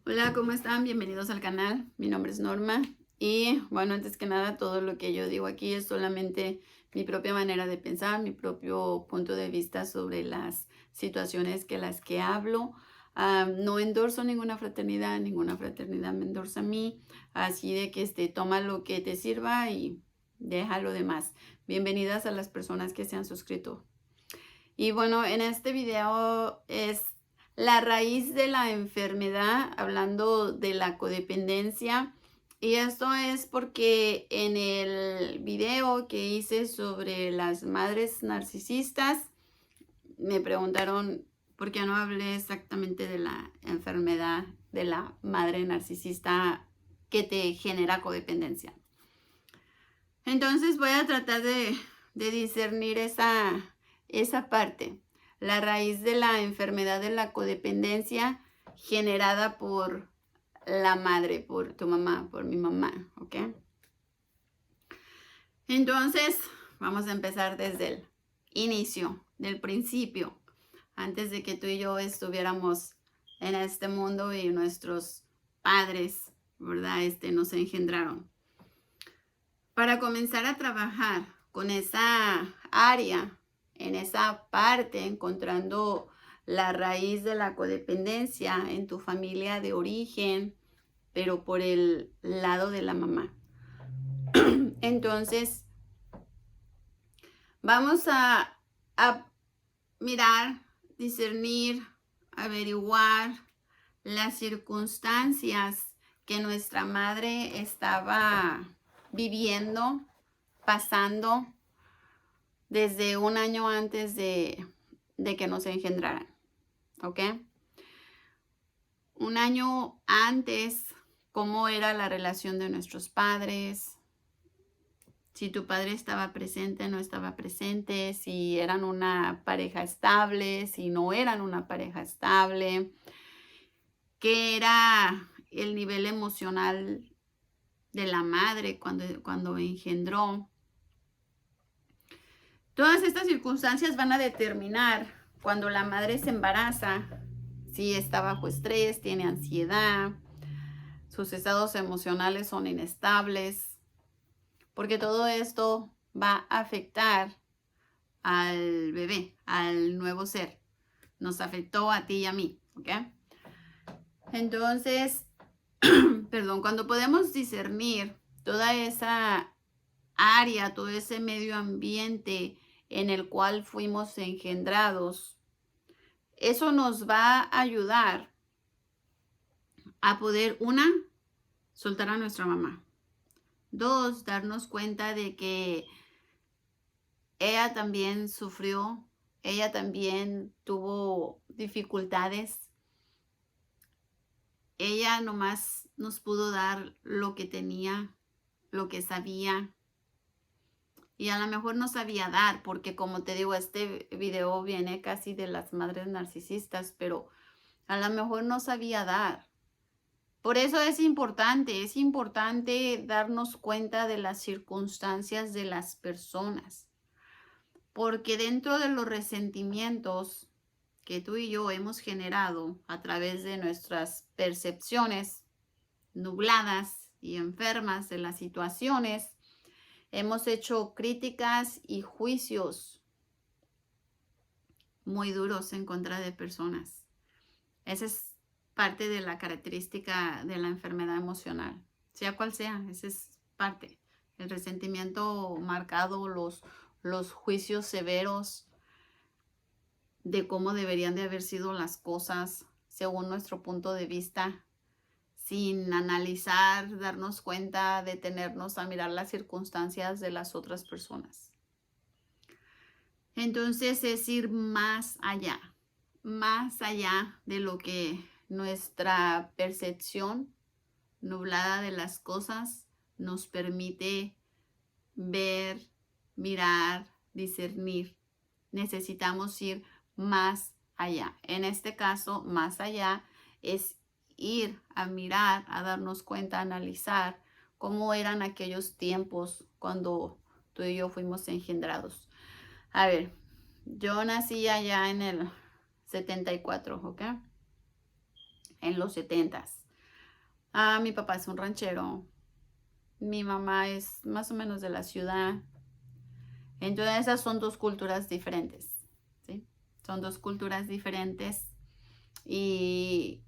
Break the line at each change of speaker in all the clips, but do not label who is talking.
Hola, ¿cómo están? Bienvenidos al canal. Mi nombre es Norma y bueno, antes que nada, todo lo que yo digo aquí es solamente mi propia manera de pensar, mi propio punto de vista sobre las situaciones que las que hablo. No endorso ninguna fraternidad me endorsa a mí, así de que toma lo que te sirva y deja lo demás. Bienvenidas a las personas que se han suscrito. Y bueno, en este video es la raíz de la enfermedad, hablando de la codependencia. Y esto es porque en el video que hice sobre las madres narcisistas, me preguntaron por qué no hablé exactamente de la enfermedad de la madre narcisista que te genera codependencia. Entonces voy a tratar de discernir esa parte, la raíz de la enfermedad de la codependencia generada por la madre, por tu mamá, por mi mamá, ¿ok? Entonces, vamos a empezar desde el inicio, del principio, antes de que tú y yo estuviéramos en este mundo y nuestros padres, ¿verdad? Nos engendraron. Para comenzar a trabajar con esa área, en esa parte, encontrando la raíz de la codependencia en tu familia de origen, pero por el lado de la mamá. Entonces, vamos a mirar, discernir, averiguar las circunstancias que nuestra madre estaba viviendo, pasando desde un año antes de que nos engendraran, ¿ok? Un año antes, cómo era la relación de nuestros padres, si tu padre estaba presente, no estaba presente, si eran una pareja estable, si no eran una pareja estable, qué era el nivel emocional de la madre cuando engendró. Todas estas circunstancias van a determinar cuando la madre se embaraza, si está bajo estrés, tiene ansiedad, sus estados emocionales son inestables, porque todo esto va a afectar al bebé, al nuevo ser. Nos afectó a ti y a mí, ¿ok? Entonces, perdón, cuando podemos discernir toda esa área, todo ese medio ambiente en el cual fuimos engendrados, eso nos va a ayudar a poder, una, soltar a nuestra mamá. Dos, darnos cuenta de que ella también sufrió, ella también tuvo dificultades. Ella nomás nos pudo dar lo que tenía, lo que sabía. Y a lo mejor no sabía dar, porque como te digo, este video viene casi de las madres narcisistas, pero a lo mejor no sabía dar. Por eso es importante darnos cuenta de las circunstancias de las personas. Porque dentro de los resentimientos que tú y yo hemos generado a través de nuestras percepciones nubladas y enfermas de las situaciones, hemos hecho críticas y juicios muy duros en contra de personas. Esa es parte de la característica de la enfermedad emocional, sea cual sea, esa es parte. El resentimiento marcado, los juicios severos de cómo deberían de haber sido las cosas según nuestro punto de vista, sin analizar, darnos cuenta, detenernos a mirar las circunstancias de las otras personas. Entonces es ir más allá de lo que nuestra percepción nublada de las cosas nos permite ver, mirar, discernir. Necesitamos ir más allá. En este caso, más allá es ir a mirar, a darnos cuenta, a analizar cómo eran aquellos tiempos cuando tú y yo fuimos engendrados. A ver, yo nací allá en el 74, ¿ok? En los 70s. Mi papá es un ranchero. Mi mamá es más o menos de la ciudad. Entonces esas son dos culturas diferentes, ¿sí? Son dos culturas diferentes. Y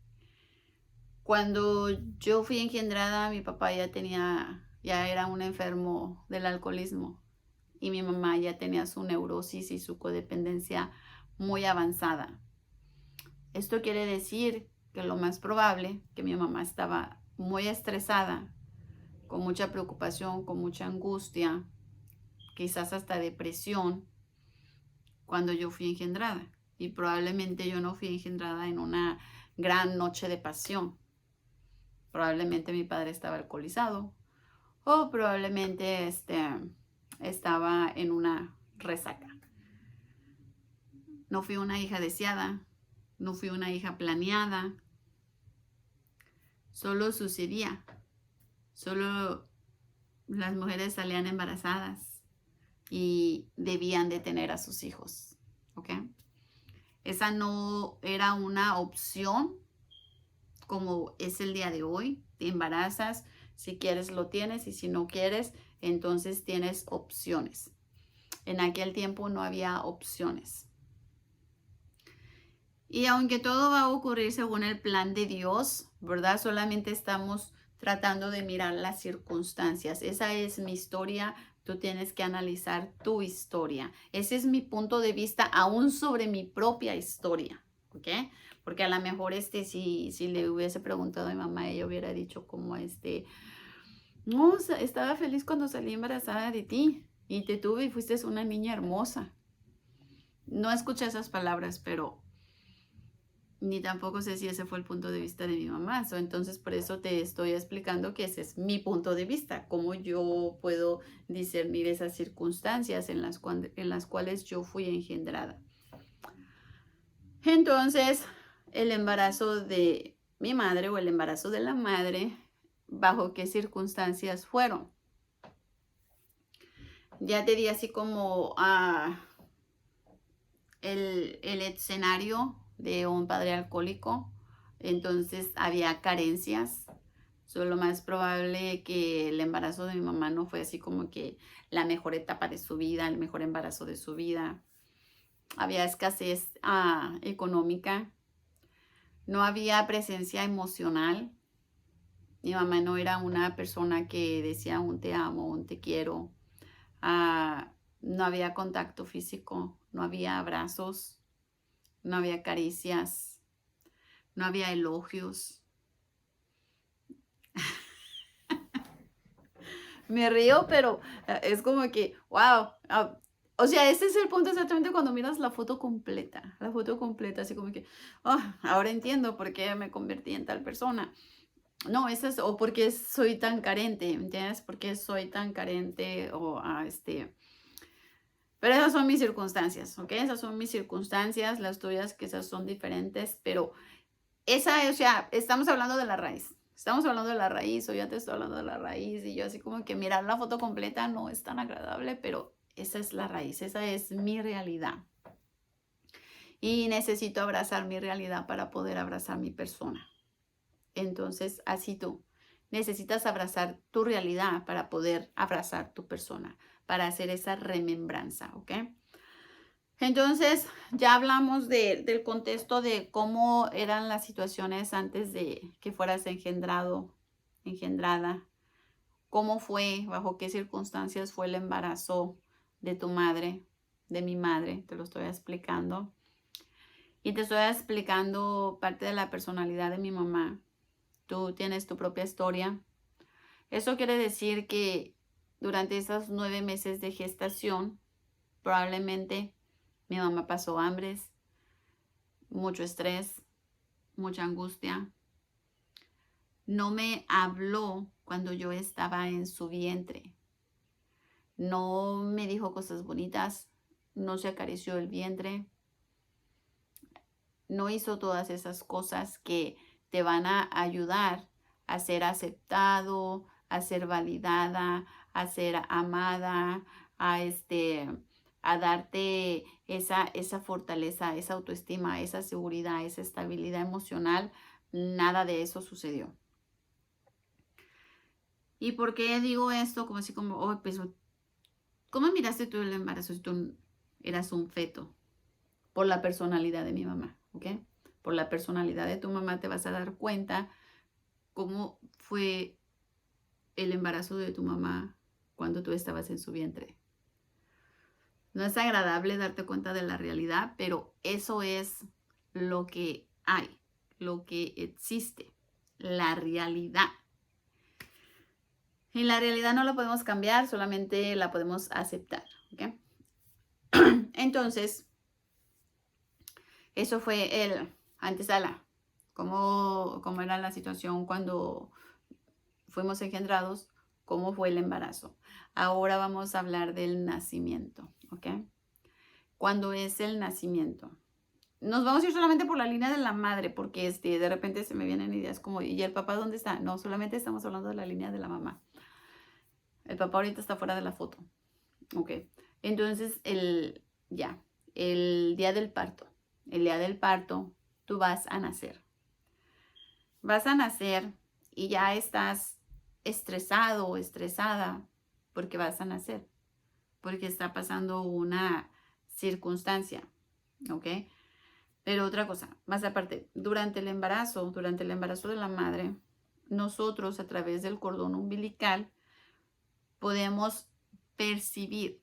cuando yo fui engendrada, mi papá ya era un enfermo del alcoholismo. Y mi mamá ya tenía su neurosis y su codependencia muy avanzada. Esto quiere decir que lo más probable que mi mamá estaba muy estresada, con mucha preocupación, con mucha angustia, quizás hasta depresión, cuando yo fui engendrada. Y probablemente yo no fui engendrada en una gran noche de pasión. Probablemente mi padre estaba alcoholizado o probablemente estaba en una resaca. No fui una hija deseada, no fui una hija planeada, solo sucedía. Solo las mujeres salían embarazadas y debían de tener a sus hijos, ¿ok? Esa no era una opción como es el día de hoy. Te embarazas, si quieres lo tienes y si no quieres, entonces tienes opciones. En aquel tiempo no había opciones. Y aunque todo va a ocurrir según el plan de Dios, ¿verdad? Solamente estamos tratando de mirar las circunstancias. Esa es mi historia. Tú tienes que analizar tu historia. Ese es mi punto de vista aún sobre mi propia historia, ¿ok? Porque a lo mejor si le hubiese preguntado a mi mamá, ella hubiera dicho como no, estaba feliz cuando salí embarazada de ti y te tuve y fuiste una niña hermosa. No escuché esas palabras, pero ni tampoco sé si ese fue el punto de vista de mi mamá. Entonces, por eso te estoy explicando que ese es mi punto de vista, cómo yo puedo discernir esas circunstancias en las cuales yo fui engendrada. Entonces, el embarazo de mi madre o el embarazo de la madre, ¿bajo qué circunstancias fueron? Ya te di así como el escenario de un padre alcohólico. Entonces había carencias. Lo más probable que el embarazo de mi mamá no fue así como que la mejor etapa de su vida, el mejor embarazo de su vida. Había escasez económica. No había presencia emocional. Mi mamá no era una persona que decía un te amo, un te quiero. No había contacto físico, no había abrazos, no había caricias, no había elogios. Me río, pero es como que, wow. O sea, ese es el punto exactamente cuando miras la foto completa. La foto completa, así como que, ahora entiendo por qué me convertí en tal persona. No, o por qué soy tan carente, ¿entiendes? ¿Por qué soy tan carente? Pero esas son mis circunstancias, ¿ok? Esas son mis circunstancias, las tuyas que esas son diferentes, pero o sea, estamos hablando de la raíz. Estamos hablando de la raíz, o ya te estoy hablando de la raíz, y yo así como que mirar la foto completa no es tan agradable, pero esa es la raíz, esa es mi realidad. Y necesito abrazar mi realidad para poder abrazar mi persona. Entonces, así tú necesitas abrazar tu realidad para poder abrazar tu persona, para hacer esa remembranza, ¿ok? Entonces, ya hablamos del contexto de cómo eran las situaciones antes de que fueras engendrada, cómo fue, bajo qué circunstancias fue el embarazo de tu madre, de mi madre, te lo estoy explicando. Y te estoy explicando parte de la personalidad de mi mamá. Tú tienes tu propia historia. Eso quiere decir que durante esos 9 meses de gestación, probablemente mi mamá pasó hambres, mucho estrés, mucha angustia. No me habló cuando yo estaba en su vientre. No me dijo cosas bonitas, no se acarició el vientre. No hizo todas esas cosas que te van a ayudar a ser aceptado, a ser validada, a ser amada, a darte esa fortaleza, esa autoestima, esa seguridad, esa estabilidad emocional. Nada de eso sucedió. ¿Y por qué digo esto? Como así como, oh, pues, ¿cómo miraste tú el embarazo si tú eras un feto? Por la personalidad de mi mamá, ¿ok? Por la personalidad de tu mamá te vas a dar cuenta cómo fue el embarazo de tu mamá cuando tú estabas en su vientre. No es agradable darte cuenta de la realidad, pero eso es lo que hay, lo que existe, la realidad. Y la realidad no la podemos cambiar, solamente la podemos aceptar, ¿ok? Entonces, eso fue el antesala, cómo era la situación cuando fuimos engendrados, cómo fue el embarazo. Ahora vamos a hablar del nacimiento, ¿ok? ¿Cuándo es el nacimiento? Nos vamos a ir solamente por la línea de la madre, porque de repente se me vienen ideas como, ¿y el papá dónde está? No, solamente estamos hablando de la línea de la mamá. El papá ahorita está fuera de la foto, ¿ok? Entonces, el día del parto. El día del parto, tú vas a nacer. Vas a nacer y ya estás estresado o estresada porque vas a nacer, porque está pasando una circunstancia, ¿ok? Pero otra cosa, más aparte, durante el embarazo de la madre, nosotros a través del cordón umbilical podemos percibir,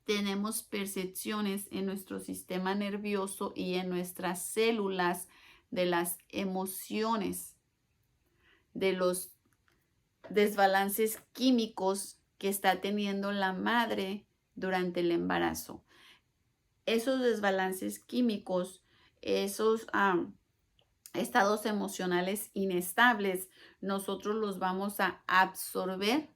tenemos percepciones en nuestro sistema nervioso y en nuestras células de las emociones, de los desbalances químicos que está teniendo la madre durante el embarazo. Esos desbalances químicos, esos estados emocionales inestables, nosotros los vamos a absorber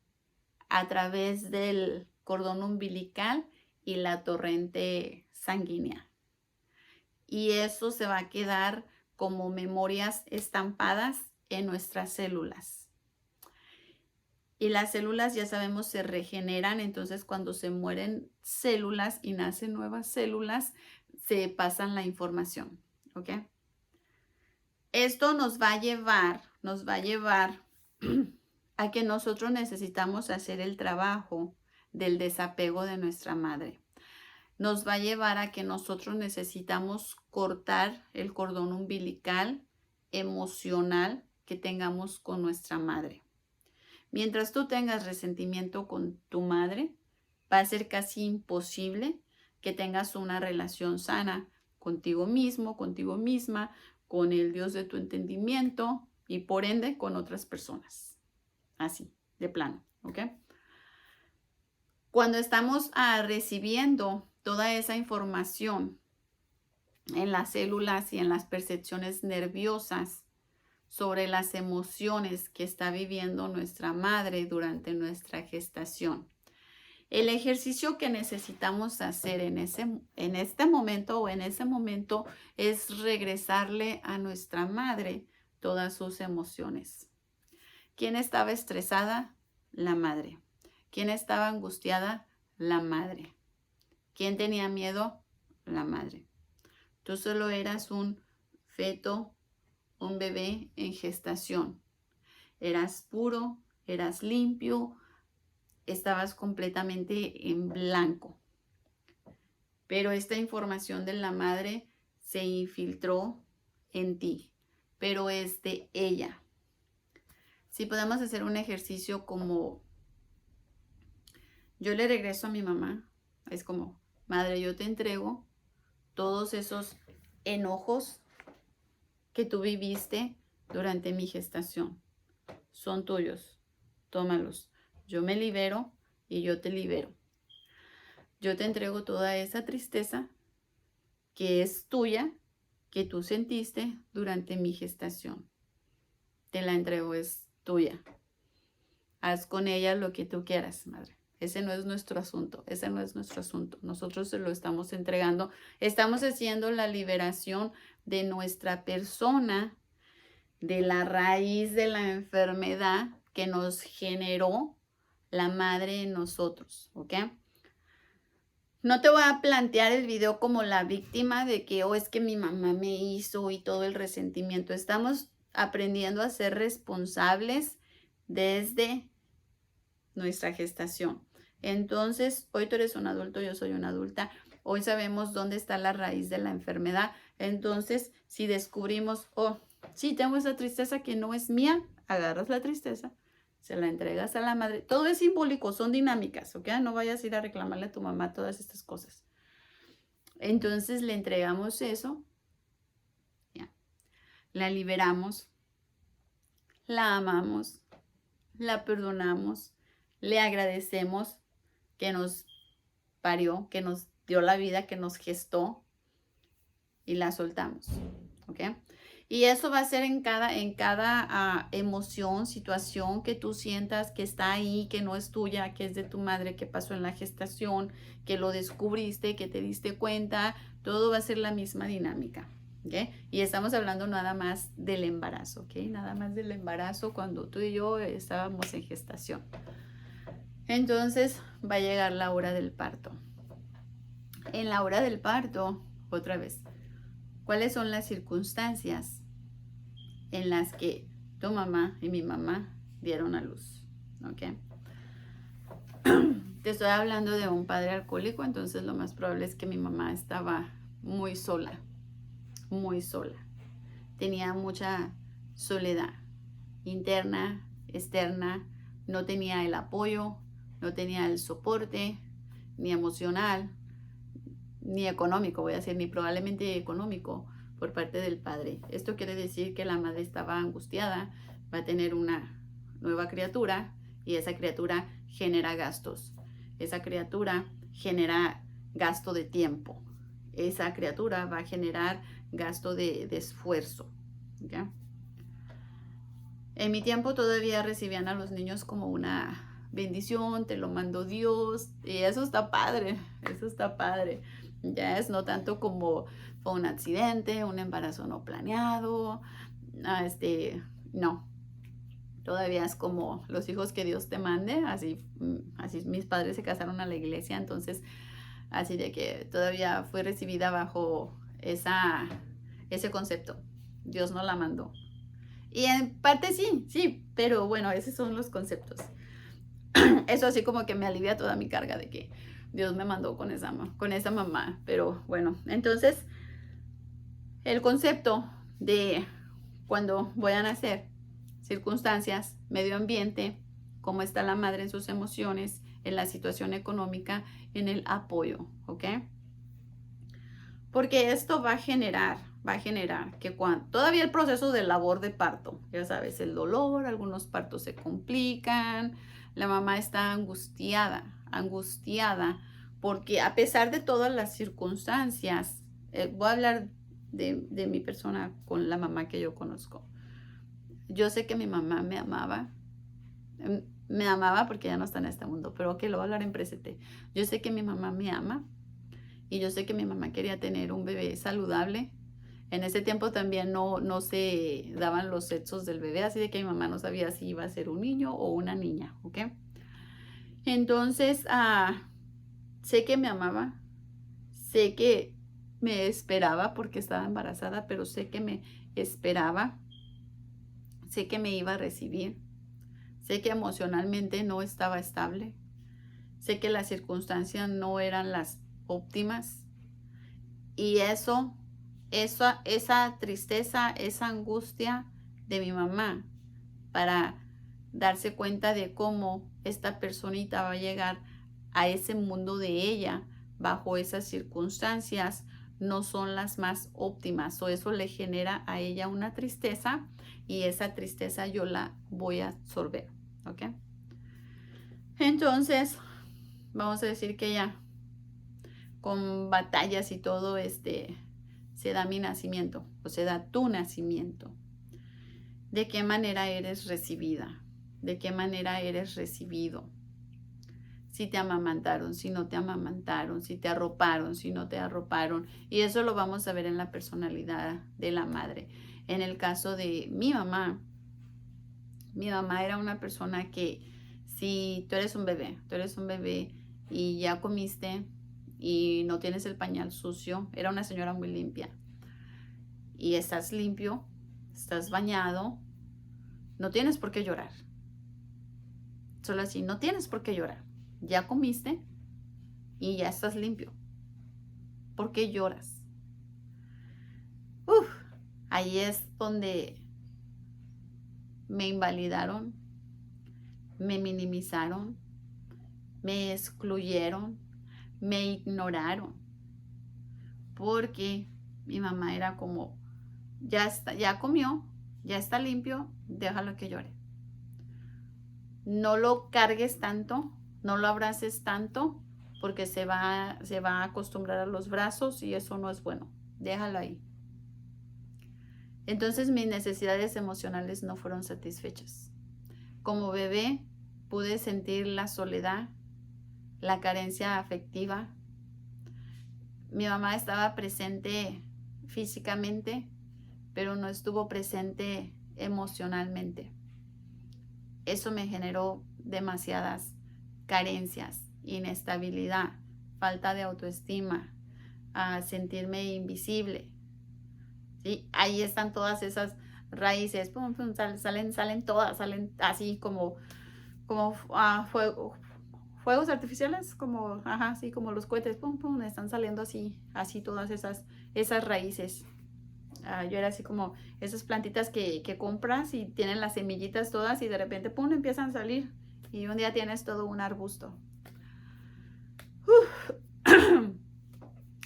a través del cordón umbilical y la torrente sanguínea. Y eso se va a quedar como memorias estampadas en nuestras células. Y las células, ya sabemos, se regeneran, entonces cuando se mueren células y nacen nuevas células, se pasan la información, ¿ok? Esto nos va a llevar a que nosotros necesitamos hacer el trabajo del desapego de nuestra madre. Nos va a llevar a que nosotros necesitamos cortar el cordón umbilical emocional que tengamos con nuestra madre. Mientras tú tengas resentimiento con tu madre, va a ser casi imposible que tengas una relación sana contigo mismo, contigo misma, con el Dios de tu entendimiento y por ende con otras personas. Así, de plano, ¿ok? Cuando estamos recibiendo toda esa información en las células y en las percepciones nerviosas, sobre las emociones que está viviendo nuestra madre durante nuestra gestación. El ejercicio que necesitamos hacer en este momento o en ese momento es regresarle a nuestra madre todas sus emociones. ¿Quién estaba estresada? La madre. ¿Quién estaba angustiada? La madre. ¿Quién tenía miedo? La madre. Tú solo eras un feto, un bebé en gestación. Eras puro, eras limpio, estabas completamente en blanco. Pero esta información de la madre se infiltró en ti, pero es de ella. Si podemos hacer un ejercicio como yo le regreso a mi mamá, es como, madre, yo te entrego todos esos enojos que tú viviste durante mi gestación. Son tuyos, tómalos. Yo me libero y yo te libero. Yo te entrego toda esa tristeza que es tuya, que tú sentiste durante mi gestación. Te la entrego, es tuya. Haz con ella lo que tú quieras, madre. Ese no es nuestro asunto, ese no es nuestro asunto. Nosotros se lo estamos entregando. Estamos haciendo la liberación de nuestra persona, de la raíz de la enfermedad que nos generó la madre en nosotros, ¿ok? No te voy a plantear el video como la víctima de que, oh, es que mi mamá me hizo y todo el resentimiento. Estamos aprendiendo a ser responsables desde nuestra gestación. Entonces, hoy tú eres un adulto, yo soy una adulta. Hoy sabemos dónde está la raíz de la enfermedad. Entonces, si descubrimos, oh, sí, tengo esa tristeza que no es mía, agarras la tristeza, se la entregas a la madre. Todo es simbólico, son dinámicas, ¿ok? No vayas a ir a reclamarle a tu mamá todas estas cosas. Entonces, le entregamos eso, ya. La liberamos, la amamos, la perdonamos, le agradecemos que nos parió, que nos dio la vida, que nos gestó y la soltamos, ¿ok? Y eso va a ser en cada emoción, situación que tú sientas que está ahí, que no es tuya, que es de tu madre, que pasó en la gestación, que lo descubriste, que te diste cuenta, todo va a ser la misma dinámica, ¿ok? Y estamos hablando nada más del embarazo, ¿ok? Nada más del embarazo cuando tú y yo estábamos en gestación. Entonces va a llegar la hora del parto. En la hora del parto, otra vez, ¿cuáles son las circunstancias en las que tu mamá y mi mamá dieron a luz? ¿Ok? Te estoy hablando de un padre alcohólico, entonces lo más probable es que mi mamá estaba muy sola, muy sola. Tenía mucha soledad interna, externa, no tenía el apoyo, no tenía el soporte, ni emocional, ni económico, voy a decir, ni probablemente económico por parte del padre. Esto quiere decir que la madre estaba angustiada, va a tener una nueva criatura y esa criatura genera gastos. Esa criatura genera gasto de tiempo. Esa criatura va a generar gasto de esfuerzo. ¿Ya? En mi tiempo todavía recibían a los niños como una bendición, te lo mandó Dios, y eso está padre, eso está padre. Ya es no tanto como fue un accidente, un embarazo no planeado, no. Todavía es como los hijos que Dios te mande, así mis padres se casaron a la iglesia, entonces así de que todavía fue recibida bajo ese concepto. Dios no la mandó. Y en parte sí, pero bueno, esos son los conceptos. Eso así como que me alivia toda mi carga de que Dios me mandó con esa mamá. Pero bueno, entonces el concepto de cuando voy a nacer, circunstancias, medio ambiente, cómo está la madre en sus emociones, en la situación económica, en el apoyo, ¿ok? Porque esto va a generar que cuando todavía el proceso de labor de parto, ya sabes, el dolor, algunos partos se complican, la mamá está angustiada, porque a pesar de todas las circunstancias, voy a hablar de mi persona con la mamá que yo conozco. Yo sé que mi mamá me amaba porque ya no está en este mundo, pero que lo voy a hablar en presente. Yo sé que mi mamá me ama y yo sé que mi mamá quería tener un bebé saludable. En ese tiempo también no se daban los sexos del bebé, así de que mi mamá no sabía si iba a ser un niño o una niña, ¿ok? Entonces, sé que me amaba, sé que me esperaba porque estaba embarazada, pero sé que me esperaba, sé que me iba a recibir, sé que emocionalmente no estaba estable, sé que las circunstancias no eran las óptimas y esa tristeza, esa angustia de mi mamá para darse cuenta de cómo esta personita va a llegar a ese mundo de ella bajo esas circunstancias no son las más óptimas, o eso le genera a ella una tristeza y esa tristeza yo la voy a absorber, ¿ok? Entonces, vamos a decir que ya con batallas y todo, se da mi nacimiento, o se da tu nacimiento. ¿De qué manera eres recibida? ¿De qué manera eres recibido? Si te amamantaron, si no te amamantaron, si te arroparon, si no te arroparon. Y eso lo vamos a ver en la personalidad de la madre. En el caso de mi mamá era una persona que si tú eres un bebé y ya comiste y no tienes el pañal sucio, era una señora muy limpia. Y estás limpio, estás bañado, no tienes por qué llorar. Solo así, no tienes por qué llorar. Ya comiste y ya estás limpio. ¿Por qué lloras? Ahí es donde me invalidaron, me minimizaron, me excluyeron, me ignoraron. Porque mi mamá era como, ya está, ya comió, ya está limpio, déjalo que llore. No lo cargues tanto, no lo abraces tanto, porque se va a acostumbrar a los brazos y eso no es bueno. Déjalo ahí. Entonces mis necesidades emocionales no fueron satisfechas. Como bebé pude sentir la soledad, la carencia afectiva. Mi mamá estaba presente físicamente, pero no estuvo presente emocionalmente. Eso me generó demasiadas carencias, inestabilidad, falta de autoestima, a sentirme invisible. ¿Sí? Ahí están todas esas raíces, pum, pum, salen todas, salen así como fuegos artificiales, como, así como los cohetes, pum, pum, están saliendo así todas esas raíces. Yo era así como esas plantitas que compras y tienen las semillitas todas y de repente, pum, empiezan a salir y un día tienes todo un arbusto.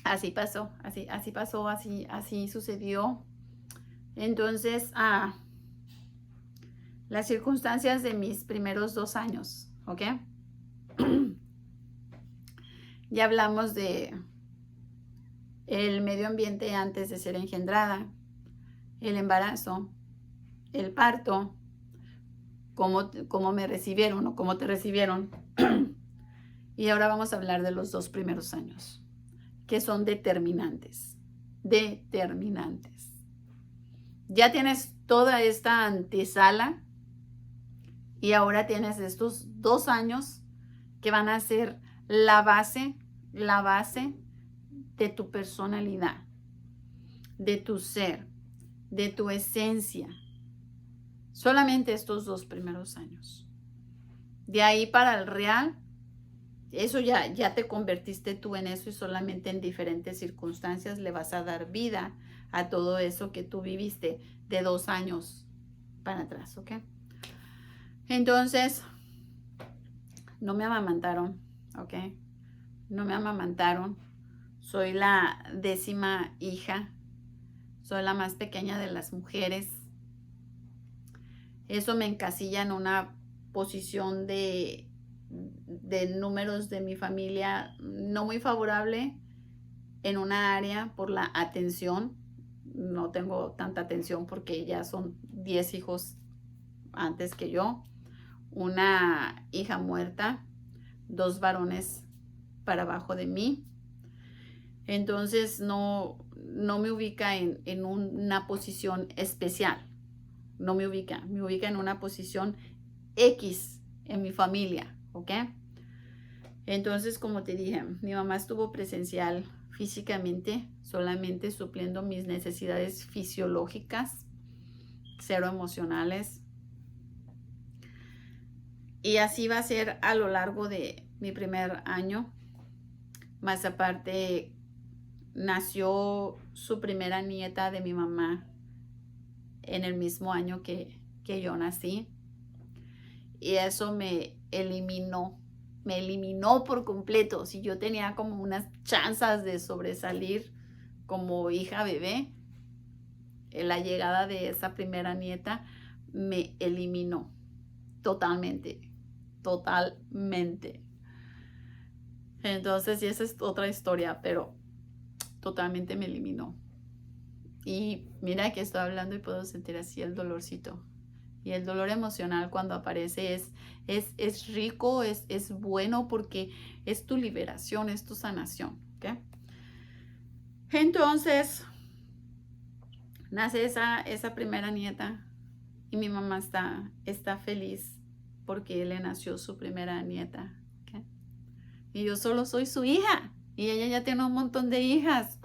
Así pasó, así sucedió. Entonces, las circunstancias de mis primeros 2 años, ¿ok? Ya hablamos de el medio ambiente antes de ser engendrada, el embarazo, el parto, cómo me recibieron o cómo te recibieron. Y ahora vamos a hablar de los 2 primeros años, que son determinantes. Determinantes. Ya tienes toda esta antesala y ahora tienes estos 2 años que van a ser la base de tu personalidad, de tu ser, de tu esencia. Solamente estos 2 primeros años. De ahí para el real, eso ya te convertiste tú en eso y solamente en diferentes circunstancias le vas a dar vida a todo eso que tú viviste de 2 años para atrás, ¿ok? Entonces, no me amamantaron, ¿ok? No me amamantaron. Soy la 10ª hija. Soy la más pequeña de las mujeres. Eso me encasilla en una posición de números de mi familia no muy favorable, en una área por la atención. No tengo tanta atención porque ya son 10 hijos antes que yo. Una hija muerta, 2 varones para abajo de mí. Entonces no me ubica en una posición especial. No me ubica en una posición X en mi familia, ¿ok? Entonces, como te dije, mi mamá estuvo presencial físicamente, solamente supliendo mis necesidades fisiológicas, cero emocionales. Y así va a ser a lo largo de mi primer año. Más aparte, nació su primera nieta de mi mamá en el mismo año que yo nací. Y eso me eliminó por completo. Si yo tenía como unas chances de sobresalir como hija bebé, la llegada de esa primera nieta me eliminó totalmente. Entonces, y esa es otra historia, pero totalmente me eliminó. Y mira que estoy hablando y puedo sentir así el dolorcito. Y el dolor emocional cuando aparece es rico, es bueno porque es tu liberación, es tu sanación, ¿ok? Entonces, nace esa primera nieta y mi mamá está feliz porque le nació su primera nieta, ¿ok? Y yo solo soy su hija y ella ya tiene un montón de hijas.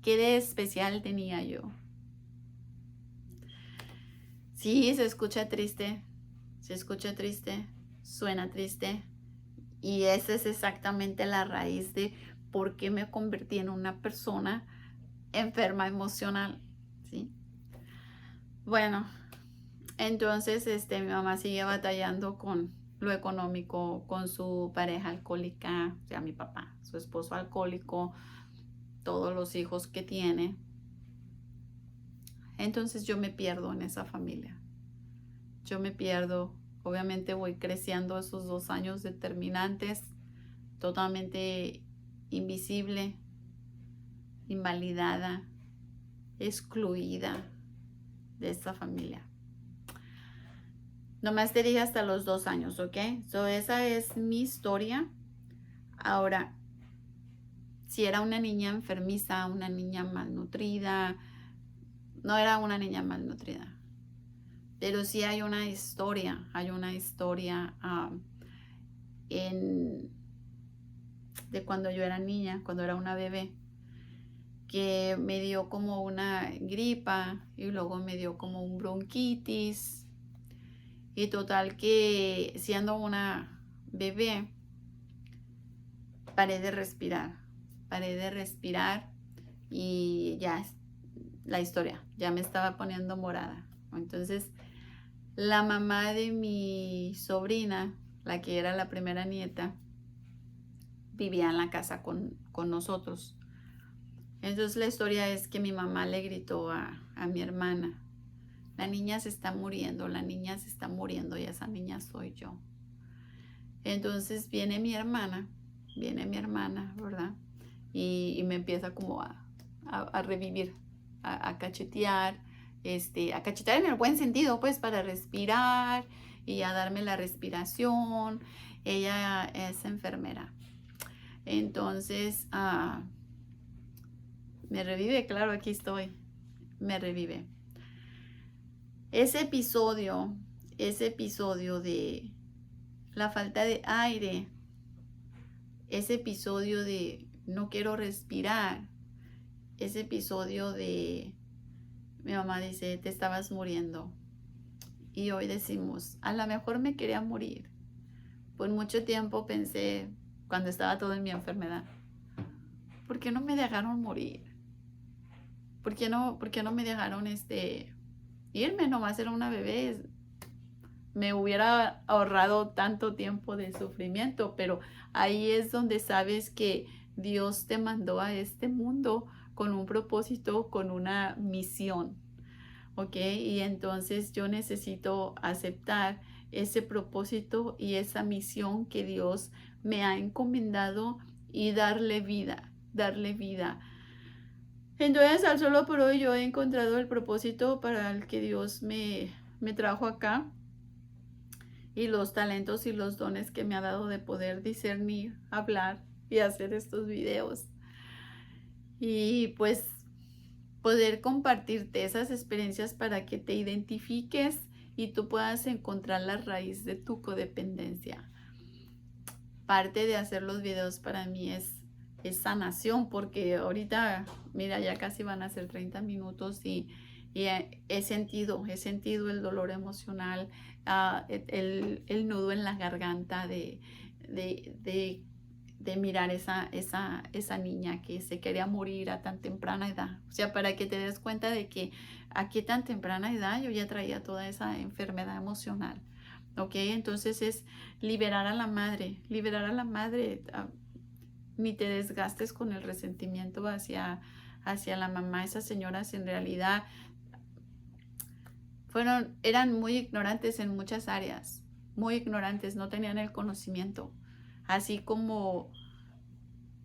¿Qué de especial tenía yo? Sí, se escucha triste, suena triste. Y esa es exactamente la raíz de por qué me convertí en una persona enferma emocional, ¿sí? Bueno, entonces mi mamá sigue batallando con lo económico, con su pareja alcohólica, o sea, mi papá, su esposo alcohólico, todos los hijos que tiene. Entonces yo me pierdo en esa familia. Yo me pierdo. Obviamente voy creciendo esos 2 años determinantes, totalmente invisible, invalidada, excluida de esta familia. Nomás te dije hasta los 2 años, ¿ok? So, esa es mi historia. Ahora, si era una niña enfermiza, una niña malnutrida, no era una niña malnutrida, pero sí hay una historia de cuando yo era niña, cuando era una bebé, que me dio como una gripa y luego me dio como un bronquitis. Y total que siendo una bebé, paré de respirar y ya la historia, ya me estaba poniendo morada. Entonces, la mamá de mi sobrina, la que era la primera nieta, vivía en la casa con nosotros. Entonces la historia es que mi mamá le gritó a mi hermana: la niña se está muriendo, la niña se está muriendo y esa niña soy yo. Entonces viene mi hermana, ¿verdad? Y me empieza como a revivir, a cachetear, a cachetear en el buen sentido, pues, para respirar y a darme la respiración. Ella es enfermera. Entonces, me revive, claro, aquí estoy, me revive. Ese episodio de la falta de aire, ese episodio de no quiero respirar, ese episodio de mi mamá dice, te estabas muriendo. Y hoy decimos, a lo mejor me quería morir. Por mucho tiempo pensé, cuando estaba todo en mi enfermedad, ¿por qué no me dejaron morir? ¿Por qué no me dejaron irme? Nomás era una bebé. Me hubiera ahorrado tanto tiempo de sufrimiento, pero ahí es donde sabes que Dios te mandó a este mundo con un propósito, con una misión, ¿ok? Y entonces yo necesito aceptar ese propósito y esa misión que Dios me ha encomendado y darle vida, darle vida. Entonces, al solo por hoy yo he encontrado el propósito para el que Dios me trajo acá y los talentos y los dones que me ha dado de poder discernir, hablar y hacer estos videos. Y pues poder compartirte esas experiencias para que te identifiques y tú puedas encontrar la raíz de tu codependencia. Parte de hacer los videos para mí es sanación, porque ahorita, mira, ya casi van a ser 30 minutos y he sentido el dolor emocional, el nudo en la garganta de mirar esa niña que se quería morir a tan temprana edad. O sea, para que te des cuenta de que a qué tan temprana edad yo ya traía toda esa enfermedad emocional. ¿Ok? Entonces es liberar a la madre, ni te desgastes con el resentimiento hacia la mamá. Esas señoras en realidad eran muy ignorantes en muchas áreas, muy ignorantes, no tenían el conocimiento. Así como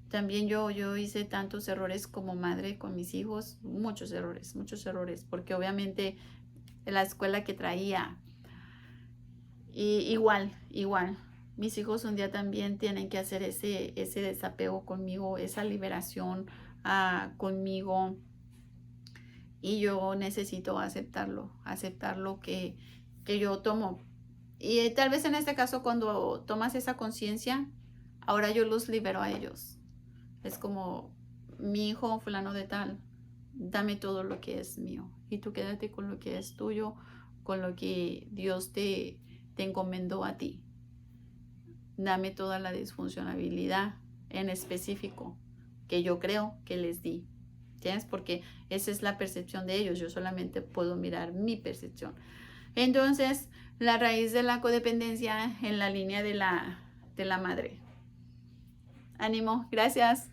también yo hice tantos errores como madre con mis hijos, muchos errores, porque obviamente la escuela que traía, y igual, mis hijos un día también tienen que hacer ese desapego conmigo, esa liberación conmigo, y yo necesito aceptarlo que yo tomo. Y tal vez en este caso, cuando tomas esa conciencia, ahora yo los libero a ellos. Es como, mi hijo fulano de tal, dame todo lo que es mío y tú quédate con lo que es tuyo, con lo que Dios te encomendó a ti. dame toda la disfuncionalidad en específico que yo creo que les di. ¿Entiendes? Porque esa es la percepción de ellos. Yo solamente puedo mirar mi percepción. Entonces, la raíz de la codependencia en la línea de la madre. Ánimo. Gracias.